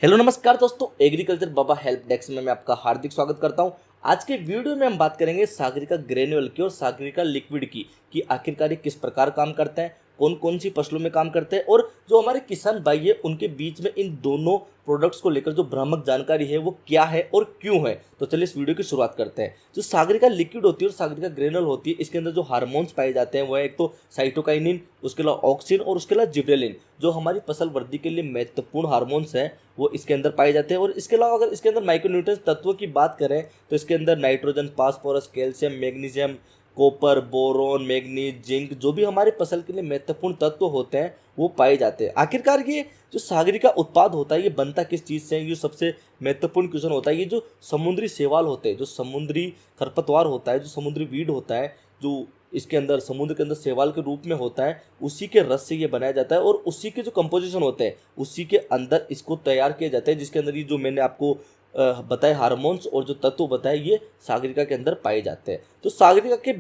Hello नमस्कार दोस्तों, agriculture बाबा help desk में मैं आपका हार्दिक स्वागत करता हूं। आज के वीडियो में हम बात करेंगे सागरिका ग्रेन्युअल की और सागरिका लिक्विड की कि आखिरकार ये किस प्रकार काम करते हैं, कौन कौन सी फसलों में काम करते हैं और जो हमारे किसान भाई है उनके बीच में इन दोनों प्रोडक्ट्स को लेकर जो भ्रामक जानकारी है वो क्या है और क्यों है। तो चलिए इस वीडियो की शुरुआत करते हैं। जो सागरिका लिक्विड होती है और सागरिका ग्रेनुअल होती है, इसके अंदर जो हार्मोन्स पाए जाते हैं वो है एक तो साइटोकाइनिन, उसके अलावा ऑक्सिन और उसके अलावा जिब्रेलिन। जो हमारी फसल वृद्धि के लिए महत्वपूर्ण हार्मोन्स हैं वो इसके अंदर पाए जाते हैं। और इसके अलावा अगर इसके अंदर माइक्रोन्यूट्रिएंट्स तत्वों की बात करें तो इसके अंदर nitrogen, phosphorus, calcium, magnesium, copper, boron, manganese, zinc, जो भी हमारे फसल के लिए महत्वपूर्ण तत्व होते हैं वो पाए जाते हैं। आखिरकार ये जो सागरिका उत्पाद होता है ये बनता किस चीज़ से है, ये सबसे महत्वपूर्ण क्वेश्चन होता है। ये जो समुद्री शैवाल होते हैं, जो समुद्री खरपतवार होता है, जो समुद्री वीड होता है, जो इसके अंदर समुद्र के अंदर शैवाल के रूप में होता है, उसी के रस से ये बनाया जाता है और उसी के जो कंपोजिशन होते हैं उसी के अंदर इसको तैयार किया जाता है, जिसके अंदर ये जो मैंने आपको बताए हार्मोन्स और जो तत्व बताए ये सागरिका के अंदर पाए जाते हैं। तो सागरिका के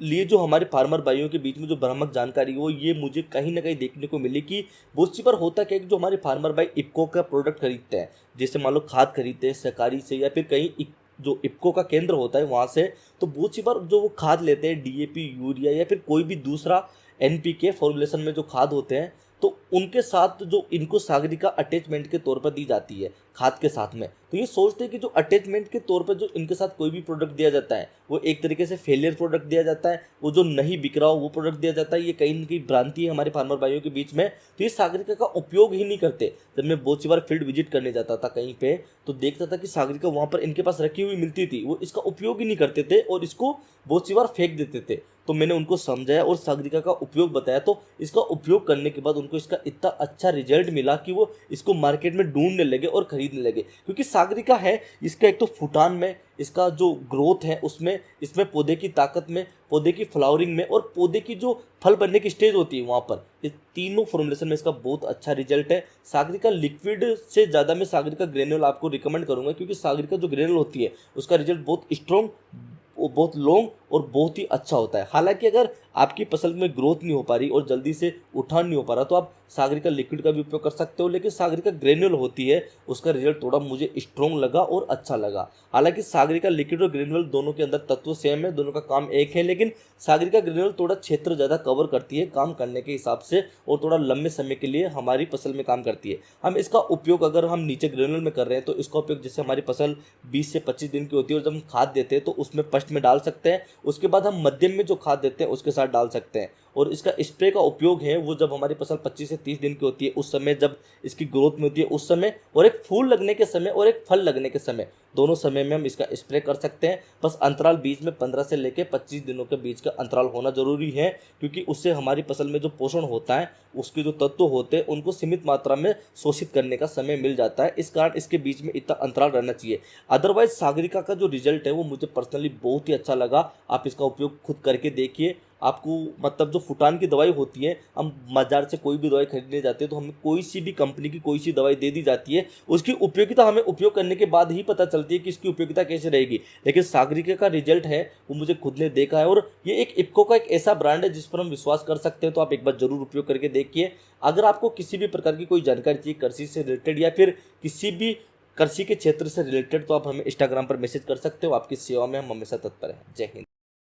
लिए जो हमारे फार्मर भाइयों के बीच में जो भ्रामक जानकारी वो ये मुझे कहीं ना कहीं देखने को मिली कि बहुत सी बार होता क्या है कि जो हमारे फार्मर भाई इफ्को का प्रोडक्ट खरीदते हैं, जैसे मान लो खाद खरीदते हैं सहकारी से या फिर कहीं जो इफ्को का केंद्र होता है वहाँ से, तो बहुत सी बार जो वो खाद लेते हैं डीएपी, यूरिया या फिर कोई भी दूसरा एनपीके फॉर्मुलेशन में जो खाद होते हैं, तो उनके साथ जो इनको सागरिका अटैचमेंट के तौर पर दी जाती है खाद के साथ में, तो ये सोचते हैं कि जो अटैचमेंट के तौर पर जो इनके साथ कोई भी प्रोडक्ट दिया जाता है वो एक तरीके से फेलियर प्रोडक्ट दिया जाता है, वो जो नहीं बिक रहा हो वो प्रोडक्ट दिया जाता है। ये कहीं ना कहीं भ्रांति है हमारे फार्मर भाइयों के बीच में, तो ये सागरिका का उपयोग ही नहीं करते। जब मैं बहुत सी बार फील्ड विजिट करने जाता था कहीं पे तो देखता था कि सागरिका वहाँ पर इनके पास रखी हुई मिलती थी, वो इसका उपयोग ही नहीं करते थे और इसको बहुत सी बार फेंक देते थे। तो मैंने उनको समझाया और सागरिका का उपयोग बताया, तो इसका उपयोग करने के बाद उनको इसका इतना अच्छा रिजल्ट मिला कि वो इसको मार्केट में ढूंढने लगे और खरीदने लगे। क्योंकि सागरिका है इसका एक तो फुटान में, इसका जो ग्रोथ है उसमें, इसमें पौधे की ताकत में, पौधे की फ्लावरिंग में और पौधे की जो फल बनने की स्टेज होती है वहाँ पर, इस तीनों फॉर्मुलेशन में इसका बहुत अच्छा रिजल्ट है। सागरिका लिक्विड से ज़्यादा मैं सागरिका ग्रेनुअल आपको रिकमेंड करूँगा, क्योंकि सागरिका जो ग्रेनुअल होती है उसका रिजल्ट बहुत स्ट्रॉन्ग, वो बहुत लॉन्ग और बहुत ही अच्छा होता है। हालांकि अगर आपकी फसल में ग्रोथ नहीं हो पा रही और जल्दी से उठान नहीं हो पा रहा तो आप सागरिका लिक्विड का भी उपयोग कर सकते हो, लेकिन सागरिका ग्रेन्युअल होती है उसका रिजल्ट थोड़ा मुझे स्ट्रॉन्ग लगा और अच्छा लगा। हालांकि सागरिका लिक्विड और ग्रेन्युअल दोनों के अंदर तत्व सेम है, दोनों का काम एक है, लेकिन सागरिका ग्रेन्युअल थोड़ा क्षेत्र ज़्यादा कवर करती है काम करने के हिसाब से और थोड़ा लंबे समय के लिए हमारी फसल में काम करती है। हम इसका उपयोग अगर हम नीचे ग्रेन्युअल में कर रहे हैं तो इसका उपयोग जैसे हमारी फसल 20 से 25 दिन की होती है और जब हम खाद देते हैं तो उसमें फर्स्ट में डाल सकते हैं, उसके बाद हम मध्यम में जो खाद देते हैं उसके साथ डाल सकते हैं। और इसका स्प्रे का उपयोग है वो जब हमारी फसल 25 से 30 दिन की होती है उस समय, जब इसकी ग्रोथ में होती है उस समय, और एक फूल लगने के समय और एक फल लगने के समय, दोनों समय में हम इसका स्प्रे कर सकते हैं। बस अंतराल बीच में 15 से लेकर 25 दिनों के बीच का अंतराल होना जरूरी है, क्योंकि उससे हमारी फसल में जो पोषण होता है उसके जो तत्व होते हैं उनको सीमित मात्रा में शोषित करने का समय मिल जाता है। इस कारण इसके बीच में इतना अंतराल रहना चाहिए। अदरवाइज सागरिका का जो रिजल्ट है वो मुझे पर्सनली बहुत ही अच्छा लगा। आप इसका उपयोग खुद करके देखिए, आपको मतलब जो फुटान की दवाई होती है, हम बाजार से कोई भी दवाई खरीदने जाते हैं तो हमें कोई सी भी कंपनी की कोई सी दवाई दे दी जाती है, उसकी उपयोगिता हमें उपयोग करने के बाद ही पता चलती है कि इसकी उपयोगिता कैसे रहेगी। लेकिन सागरिका का रिजल्ट है वो मुझे खुद ने देखा है और ये एक इफ्को का एक ऐसा ब्रांड है जिस पर हम विश्वास कर सकते हैं। तो आप एक बार जरूर उपयोग करके देखिए। अगर आपको किसी भी प्रकार की कोई जानकारी चाहिए कृषि से रिलेटेड या फिर किसी भी कृषि के क्षेत्र से रिलेटेड तो आप हमें इंस्टाग्राम पर मैसेज कर सकते हो। आपकी सेवा में हम हमेशा तत्पर हैं। जय हिंद।